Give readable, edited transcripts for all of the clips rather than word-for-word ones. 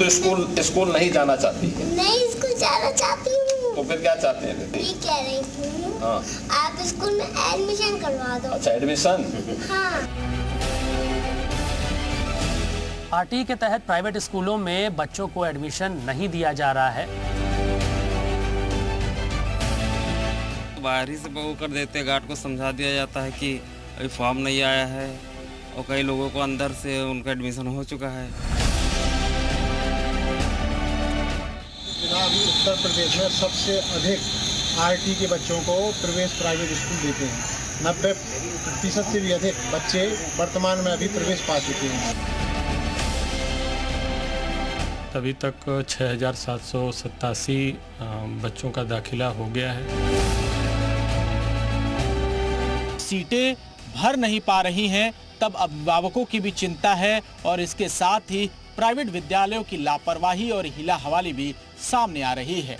तो स्कूल नहीं जाना चाहती है? नहीं, स्कूल जाना चाहती हूँ। तो फिर क्या चाहते हैं बेटी? ये कह रही हूँ, हाँ, आप स्कूल में एडमिशन करवा दो। अच्छा एडमिशन। हाँ। आरटीई के तहत प्राइवेट स्कूलों में बच्चों को एडमिशन नहीं दिया जा रहा है। बाहर ही से वो कर देते, गार्ड को समझा दिया जाता है कि अभी फॉर्म नहीं आया है, और कई लोगों को अंदर से उनका एडमिशन हो चुका है। अभी उत्तर प्रदेश में सबसे अधिक आरटी के बच्चों को प्रवेश प्राइवेट स्कूल देते हैं। 90% से भी अधिक बच्चे वर्तमान में अभी प्रवेश पा चुके हैं। अभी तक 6,787 बच्चों का दाखिला हो गया है। सीटें भर नहीं पा रही हैं, तब अभिभावकों की भी चिंता है और इसके साथ ही प्राइवेट विद्यालयों की लापरवाही और हीला हवाली भी सामने आ रही है।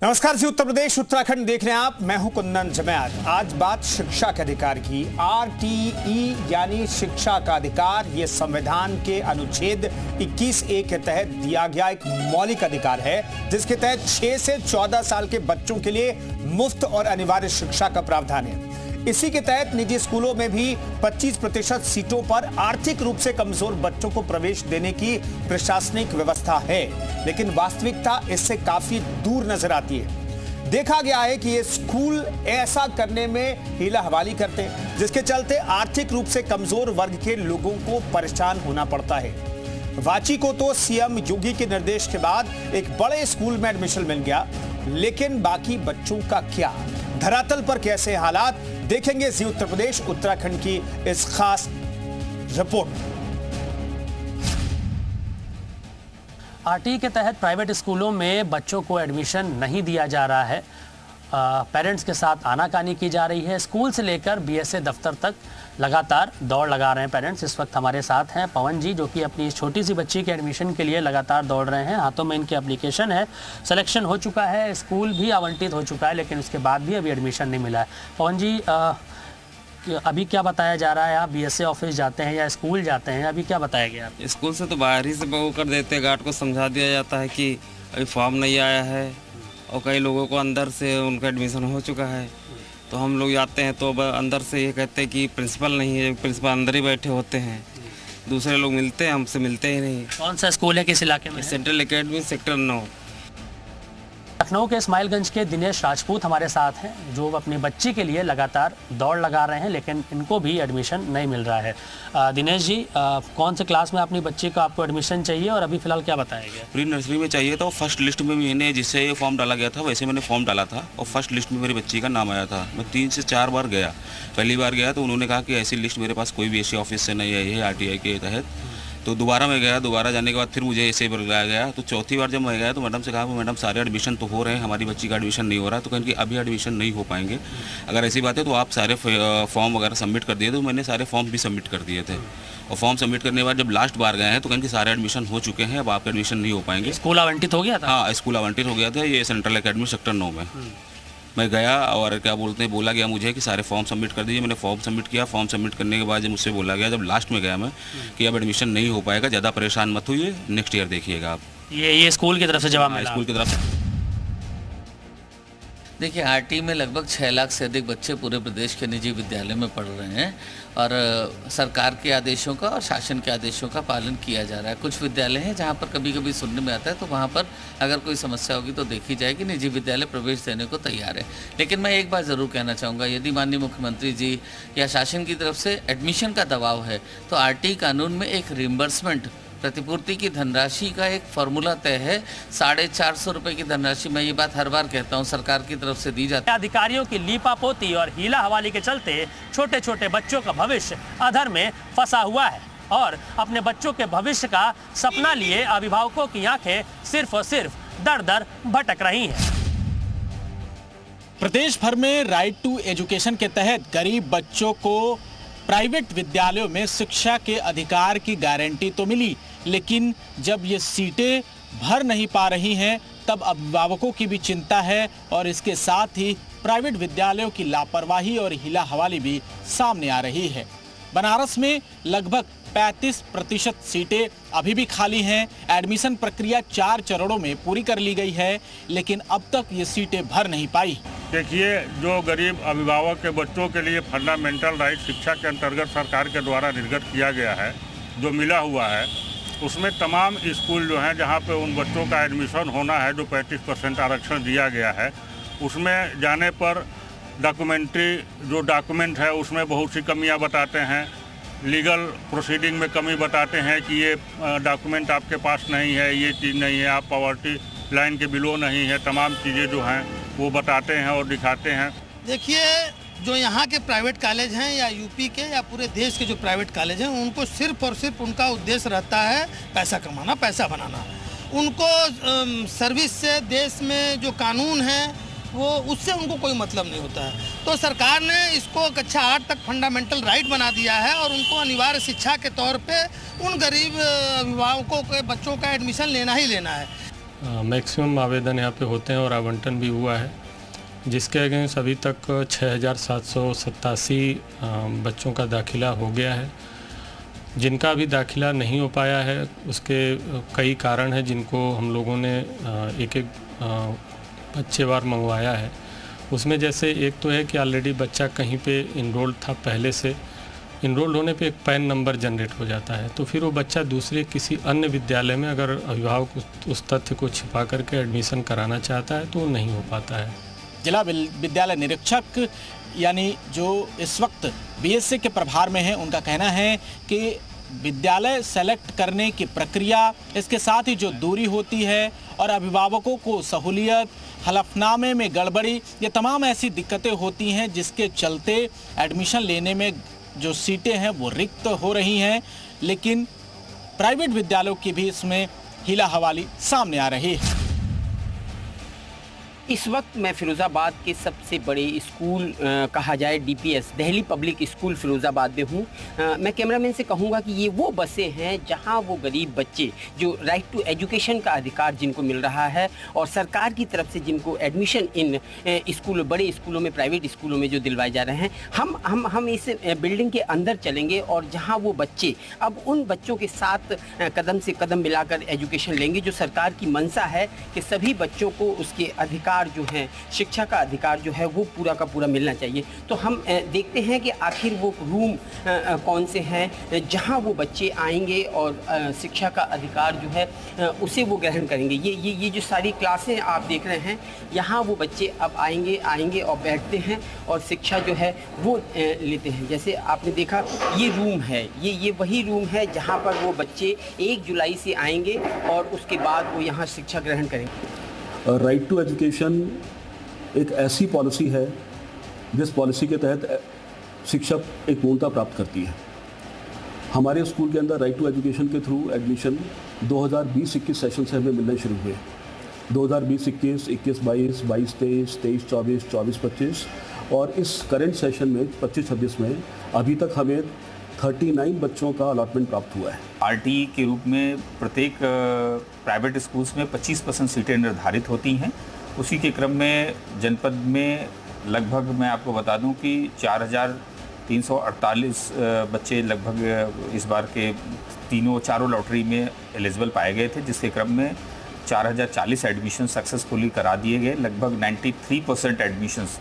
नमस्कार जी, उत्तर प्रदेश उत्तराखंड देख रहे हैं आप। मैं हूं कुंदन जमैर। आज बात शिक्षा के अधिकार की। आरटीई यानी शिक्षा का अधिकार, ये संविधान के अनुच्छेद 21(a) के तहत दिया गया एक मौलिक अधिकार है, जिसके तहत 6 से 14 साल के बच्चों के लिए मुफ्त और अनिवार्य शिक्षा का प्रावधान है। इसी के तहत निजी स्कूलों में भी 25% सीटों पर आर्थिक रूप से कमजोर बच्चों को प्रवेश देने की प्रशासनिक व्यवस्था है, लेकिन वास्तविकता इससे काफी दूर नजर आती है। देखा गया है कि ये स्कूल ऐसा करने में हीला हवाली करते हैं, जिसके चलते आर्थिक रूप से कमजोर वर्ग के लोगों को परेशान होना पड़ता है। वाची को तो सीएम योगी के निर्देश के बाद एक बड़े स्कूल में एडमिशन मिल गया, लेकिन बाकी बच्चों का क्या? धरातल पर कैसे हालात, देखेंगे जी उत्तर प्रदेश उत्तराखंड की इस खास रिपोर्ट। आरटीई के तहत प्राइवेट स्कूलों में बच्चों को एडमिशन नहीं दिया जा रहा है। पेरेंट्स के साथ आनाकानी की जा रही है। स्कूल से लेकर बीएसए दफ्तर तक लगातार दौड़ लगा रहे हैं पेरेंट्स। इस वक्त हमारे साथ हैं पवन जी, जो कि अपनी इस छोटी सी बच्ची के एडमिशन के लिए लगातार दौड़ रहे हैं। हाथों में इनके एप्लीकेशन है, सिलेक्शन हो चुका है, स्कूल भी आवंटित हो चुका है, लेकिन उसके बाद भी अभी एडमिशन नहीं मिला है। पवन जी, अभी क्या बताया जा रहा है? आप बीएसए ऑफिस जाते हैं या स्कूल जाते हैं? अभी क्या बताया गया? स्कूल से तो बाहर ही से वो कर देते, गार्ड को समझा दिया जाता है कि अभी फॉर्म नहीं आया है, और कई लोगों को अंदर से उनका एडमिशन हो चुका है। तो हम लोग जाते हैं तो अंदर से ये कहते हैं कि प्रिंसिपल नहीं है, प्रिंसिपल अंदर ही बैठे होते हैं, दूसरे लोग मिलते हैं, हमसे मिलते ही नहीं। कौन सा स्कूल है, किस इलाके में? Central academy sector 9। लखनऊ के इस्माइलगंज के दिनेश राजपूत हमारे साथ हैं, जो अपनी बच्ची के लिए लगातार दौड़ लगा रहे हैं, लेकिन इनको भी एडमिशन नहीं मिल रहा है। दिनेश जी, कौन से क्लास में अपनी बच्ची को आपको एडमिशन चाहिए और अभी फिलहाल क्या बताया गया? प्री नर्सरी में चाहिए था, और फर्स्ट लिस्ट में मैंने जिससे ये फॉर्म डाला गया था वैसे मैंने फॉर्म डाला था, और फर्स्ट लिस्ट में मेरी बच्ची का नाम आया था। मैं 3 से 4 बार गया। पहली बार गया तो उन्होंने कहा कि ऐसी लिस्ट मेरे पास कोई भी ऐसी ऑफिस से नहीं आई है आरटीआई के तहत। तो दोबारा मैं गया, दोबारा जाने के बाद फिर मुझे ऐसे बुलाया गया। तो चौथी बार जब मैं गया तो मैडम से कहा, मैडम सारे एडमिशन तो हो रहे हैं, हमारी बच्ची का एडमिशन नहीं हो रहा। तो कहें कि अभी एडमिशन नहीं हो पाएंगे, अगर ऐसी बात है तो आप सारे फॉर्म वगैरह सबमिट कर दिए। तो मैंने सारे फॉर्म भी सबमिट कर दिए थे, और फॉर्म सबमिट करने के बाद जब लास्ट बार गए हैं तो कहें कि सारे एडमिशन हो चुके हैं, अब आपका एडमिशन नहीं हो पाएंगे। स्कूल आवंटित हो गया था? हाँ, स्कूल आवंटित हो गया था, ये सेंट्रल एकेडमी सेक्टर 9 में। मैं गया और क्या बोलते हैं, बोला गया मुझे कि सारे फॉर्म सबमिट कर दीजिए। मैंने फॉर्म सबमिट किया। फॉर्म सबमिट करने के बाद जब मुझसे बोला गया, जब लास्ट में गया मैं, कि अब एडमिशन नहीं हो पाएगा, ज़्यादा परेशान मत होइए, नेक्स्ट ईयर देखिएगा आप। ये स्कूल की तरफ से जवाब मिला? स्कूल की तरफ से। देखिए, आरटीई में लगभग 6 लाख से अधिक बच्चे पूरे प्रदेश के निजी विद्यालय में पढ़ रहे हैं, और सरकार के आदेशों का और शासन के आदेशों का पालन किया जा रहा है। कुछ विद्यालय हैं जहां पर कभी कभी सुनने में आता है, तो वहां पर अगर कोई समस्या होगी तो देखी जाएगी। निजी विद्यालय प्रवेश देने को तैयार है। लेकिन मैं एक बात ज़रूर कहना चाहूँगा, यदि माननीय मुख्यमंत्री जी या शासन की तरफ से एडमिशन का दबाव है, तो आरटीई कानून में एक रिम्बर्समेंट, प्रतिपूर्ति की धनराशि का एक फार्मूला तय है। 450 रुपये की धनराशि, मैं ये बात हर बार कहता हूँ, सरकार की तरफ से दी जाती है। अधिकारियों की लीपापोती और हीला हवाली के चलते छोटे छोटे बच्चों का भविष्य अधर में फंसा हुआ है, और अपने बच्चों के भविष्य का सपना लिए अभिभावकों की आंखें सिर्फ और सिर्फ दर दर भटक रही हैं। प्रदेश भर में राइट टू एजुकेशन के तहत गरीब बच्चों को प्राइवेट विद्यालयों में शिक्षा के अधिकार की गारंटी तो मिली, लेकिन जब ये सीटें भर नहीं पा रही हैं, तब अभिभावकों की भी चिंता है और इसके साथ ही प्राइवेट विद्यालयों की लापरवाही और हीला हवाली भी सामने आ रही है। बनारस में लगभग 35% सीटें अभी भी खाली हैं। एडमिशन प्रक्रिया 4 चरणों में पूरी कर ली गई है, लेकिन अब तक ये सीटें भर नहीं पाई। देखिए, जो गरीब अभिभावक के बच्चों के लिए फंडामेंटल राइट शिक्षा के अंतर्गत सरकार के द्वारा निर्गत किया गया है, जो मिला हुआ है, उसमें तमाम स्कूल जो हैं जहां पे उन बच्चों का एडमिशन होना है, जो 35% आरक्षण दिया गया है, उसमें जाने पर जो डॉक्यूमेंट है उसमें बहुत सी कमियां बताते हैं। लीगल प्रोसीडिंग में कमी बताते हैं कि ये डॉक्यूमेंट आपके पास नहीं है, ये चीज़ नहीं है, आप पॉवर्टी लाइन के बिलो नहीं है, तमाम चीज़ें जो हैं वो बताते हैं और दिखाते हैं। देखिए, जो यहाँ के प्राइवेट कॉलेज हैं या यूपी के या पूरे देश के जो प्राइवेट कॉलेज हैं, उनको सिर्फ और सिर्फ उनका उद्देश्य रहता है पैसा कमाना, पैसा बनाना। उनको सर्विस से देश में जो कानून है वो उससे उनको कोई मतलब नहीं होता है। तो सरकार ने इसको कक्षा 8 तक फंडामेंटल राइट बना दिया है और उनको अनिवार्य शिक्षा के तौर पे उन गरीब अभिभावकों के बच्चों का एडमिशन लेना ही लेना है। मैक्सिमम आवेदन यहाँ पे होते हैं और आवंटन भी हुआ है, जिसके अगेंस्ट अभी तक 6,787 बच्चों का दाखिला हो गया है। जिनका अभी दाखिला नहीं हो पाया है उसके कई कारण हैं, जिनको हम लोगों ने एक बच्चेवार मंगवाया है। उसमें जैसे एक तो है कि ऑलरेडी बच्चा कहीं पे इनरोल्ड था, पहले से इनरोल्ड होने पे एक पैन नंबर जनरेट हो जाता है, तो फिर वो बच्चा दूसरे किसी अन्य विद्यालय में अगर अभिभावक उस तथ्य को छिपा करके एडमिशन कराना चाहता है तो वो नहीं हो पाता है। जिला विद्यालय निरीक्षक यानी जो इस वक्त बीएसए के प्रभार में है, उनका कहना है कि विद्यालय सेलेक्ट करने की प्रक्रिया, इसके साथ ही जो दूरी होती है और अभिभावकों को सहूलियत, हलफनामे में गड़बड़ी, ये तमाम ऐसी दिक्कतें होती हैं जिसके चलते एडमिशन लेने में जो सीटें हैं वो रिक्त हो रही हैं। लेकिन प्राइवेट विद्यालयों की भी इसमें हीला हवाली सामने आ रही है। इस वक्त मैं फिरोज़ाबाद के सबसे बड़े स्कूल कहा जाए DPS Delhi public school Firozabad में हूँ। मैं कैमरामैन से कहूँगा कि ये वो बसें हैं जहाँ वो गरीब बच्चे जो राइट टू एजुकेशन का अधिकार जिनको मिल रहा है और सरकार की तरफ से जिनको एडमिशन इन स्कूलों, बड़े स्कूलों में, प्राइवेट स्कूलों में जो दिलवाए जा रहे हैं, हम इस बिल्डिंग के अंदर चलेंगे और जहाँ वो बच्चे अब उन बच्चों के साथ कदम से कदम मिलाकर एजुकेशन लेंगे। जो सरकार की मंशा है कि सभी बच्चों को उसके अधिकार जो है, शिक्षा का अधिकार जो है वो पूरा का पूरा मिलना चाहिए। तो हम देखते हैं कि आखिर वो रूम कौन से हैं जहां वो बच्चे आएंगे और शिक्षा का अधिकार जो है उसे वो ग्रहण करेंगे। ये जो सारी क्लासें आप देख रहे हैं, यहाँ वो बच्चे अब आएंगे और बैठते हैं और शिक्षा जो है वो लेते हैं। जैसे आपने देखा ये रूम है, ये वही रूम है जहाँ पर वो बच्चे 1 जुलाई से आएंगे और उसके बाद वो यहाँ शिक्षा ग्रहण करेंगे। राइट टू एजुकेशन एक ऐसी पॉलिसी है जिस पॉलिसी के तहत शिक्षक एक पूर्णता प्राप्त करती है। हमारे स्कूल के अंदर राइट टू एजुकेशन के थ्रू एडमिशन 2020-21 सेशन से हमें मिलने शुरू हुए। 2020-21, 21-22, 22-23, 23-24, 24-25 और इस करेंट सेशन में 25-26 में अभी तक हमें 39 बच्चों का अलॉटमेंट प्राप्त हुआ है। आरटी के रूप में प्रत्येक प्राइवेट स्कूल्स में 25% सीटें निर्धारित होती हैं। उसी के क्रम में जनपद में लगभग मैं आपको बता दूं कि 4,348 बच्चे लगभग इस बार के चारों लॉटरी में एलिजिबल पाए गए थे, जिसके क्रम में 4,040 एडमिशन सक्सेसफुली करा दिए गए। लगभग 93% एडमिशन्स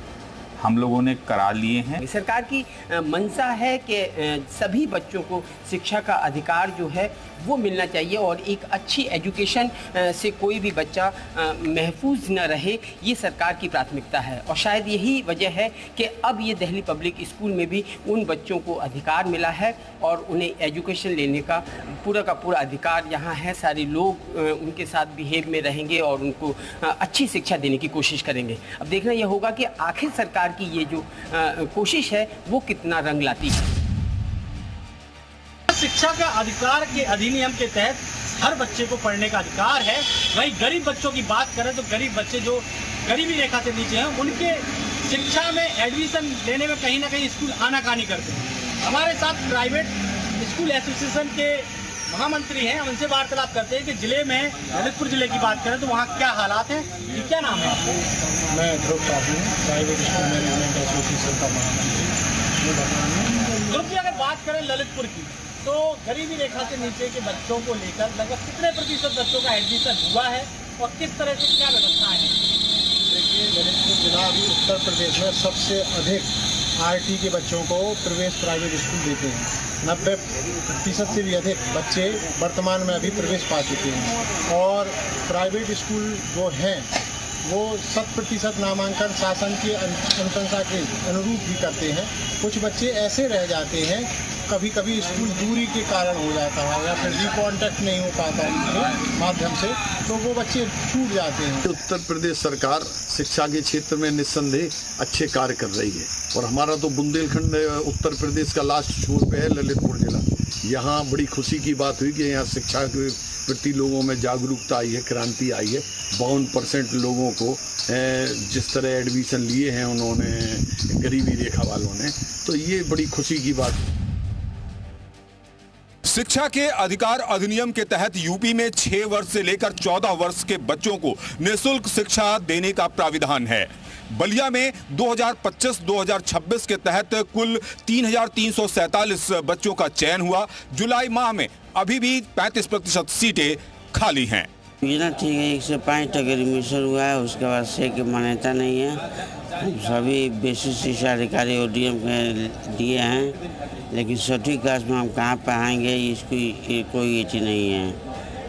हम लोगों ने करा लिए हैं। सरकार की मंशा है कि सभी बच्चों को शिक्षा का अधिकार जो है वो मिलना चाहिए और एक अच्छी एजुकेशन से कोई भी बच्चा महफूज न रहे, ये सरकार की प्राथमिकता है। और शायद यही वजह है कि अब ये दिल्ली पब्लिक स्कूल में भी उन बच्चों को अधिकार मिला है और उन्हें एजुकेशन लेने का पूरा अधिकार यहाँ है। सारे लोग उनके साथ बिहेव में रहेंगे और उनको अच्छी शिक्षा देने की कोशिश करेंगे। अब देखना यह होगा कि आखिर सरकार की ये जो कोशिश है वो कितना रंग लाती है। शिक्षा का अधिकार के अधिनियम के तहत हर बच्चे को पढ़ने का अधिकार है। वहीं गरीब बच्चों की बात करें तो गरीब बच्चे जो गरीबी रेखा से नीचे हैं, उनके शिक्षा में एडमिशन लेने में कहीं ना कहीं स्कूल आनाकानी करते हैं। हमारे साथ प्राइवेट स्कूल एसोसिएशन के महामंत्री हैं, उनसे वार्तालाप करते हैं कि जिले में ललितपुर जिले की बात करें तो वहाँ क्या हालात हैं। ये क्या नाम है आपका? मैं ध्रुव साहू हूँ, प्राइवेट स्कूल मैनेजमेंट एसोसिएशन का महामंत्री। ध्रुव जी, अगर बात करें ललितपुर की तो गरीबी रेखा से नीचे के बच्चों को लेकर लगभग कितने प्रतिशत बच्चों का एडमिशन हुआ है और किस तरह से क्या व्यवस्थाएं हैं? देखिए, ललितपुर जिला अभी उत्तर प्रदेश में सबसे अधिक आरटी के बच्चों को प्रवेश प्राइवेट स्कूल देते हैं। 90% से भी अधिक बच्चे वर्तमान में अभी प्रवेश पा चुके हैं और प्राइवेट स्कूल जो हैं वो 100% नामांकन शासन की अनुशंसा के अनुरूप भी करते हैं। कुछ बच्चे ऐसे रह जाते हैं, कभी कभी स्कूल दूरी के कारण हो जाता है या फिर रिकॉन्टैक्ट नहीं हो पाता उनके माध्यम से, तो वो बच्चे छूट जाते हैं। उत्तर प्रदेश सरकार शिक्षा के क्षेत्र में निस्संदेह अच्छे कार्य कर रही है और हमारा तो बुंदेलखंड उत्तर प्रदेश का लास्ट छोर पे है ललितपुर जिला। यहाँ बड़ी खुशी की बात हुई कि यहाँ शिक्षा के प्रति लोगों में जागरूकता आई है, क्रांति आई है। 52% लोगों को जिस तरह एडमिशन लिए हैं उन्होंने, गरीबी रेखा वालों ने, तो ये बड़ी खुशी की बात। शिक्षा के अधिकार अधिनियम के तहत यूपी में 6 वर्ष से लेकर 14 वर्ष के बच्चों को निःशुल्क शिक्षा देने का प्राविधान है। बलिया में 2025-2026 के तहत कुल 3,347 बच्चों का चयन हुआ। जुलाई माह में अभी भी 35% सीटें खाली हैं। योजना ठीक है, 105 तक एडमिशन हुआ है, उसके बाद से की मान्यता नहीं है। सभी बेसिक शिक्षा अधिकारी ODM के दिए हैं, लेकिन सटीक क्लास में हम कहाँ पाएंगे इसकी कोई एटी नहीं है,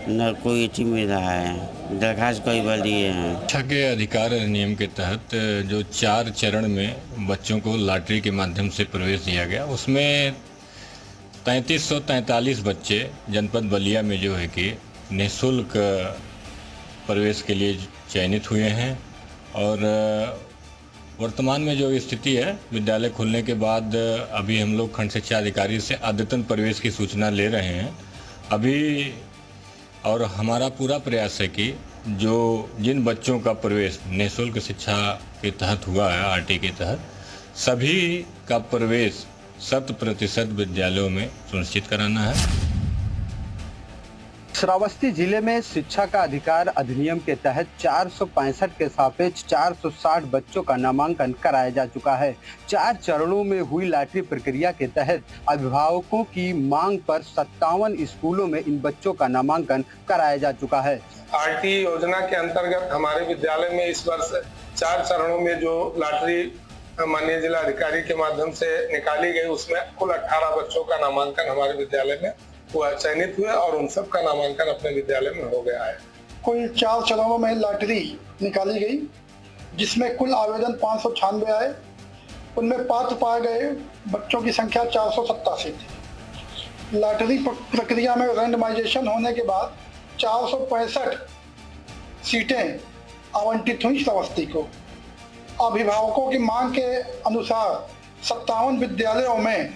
न कोई एटी मिल रहा है। दरखास्त कई बार दिए हैं। शिक्षा के अधिकार अधिनियम के तहत जो 4 चरण में बच्चों को लॉटरी के माध्यम से प्रवेश दिया गया, उसमें 3343 बच्चे जनपद बलिया में जो है कि निःशुल्क प्रवेश के लिए चयनित हुए हैं। और वर्तमान में जो स्थिति है, विद्यालय खुलने के बाद अभी हम लोग खंड शिक्षा अधिकारी से अद्यतन प्रवेश की सूचना ले रहे हैं अभी, और हमारा पूरा प्रयास है कि जिन बच्चों का प्रवेश निःशुल्क शिक्षा के तहत हुआ है, RT के तहत, सभी का प्रवेश 100% विद्यालयों में सुनिश्चित कराना है। श्रावस्ती जिले में शिक्षा का अधिकार अधिनियम के तहत 465 के सापेक्ष 460 बच्चों का नामांकन कराया जा चुका है। 4 चरणों में हुई लॉटरी प्रक्रिया के तहत अभिभावकों की मांग पर 57 स्कूलों में इन बच्चों का नामांकन कराया जा चुका है। RT योजना के अंतर्गत हमारे विद्यालय में इस वर्ष 4 चरणों में जो लॉटरी माननीय जिला अधिकारी के माध्यम से निकाली गई, उसमें कुल 18 बच्चों का नामांकन हमारे विद्यालय में चयनित हुए और उन सब का नामांकन अपने विद्यालय में हो गया है। कुल 4 चरणों में लॉटरी निकाली गई, जिसमें कुल आवेदन 596 आए। उनमें पात्र पाए गए बच्चों की संख्या 487 थी। लॉटरी प्रक्रिया में रैंडमाइजेशन होने के बाद 465 सीटें आवंटित हुई श्रावस्ती को। अभिभावकों की मांग के अनुसार 57 विद्यालयों में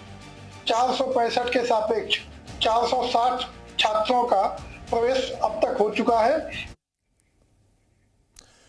465 के सापेक्ष 460 छात्रों का प्रवेश अब तक हो चुका है।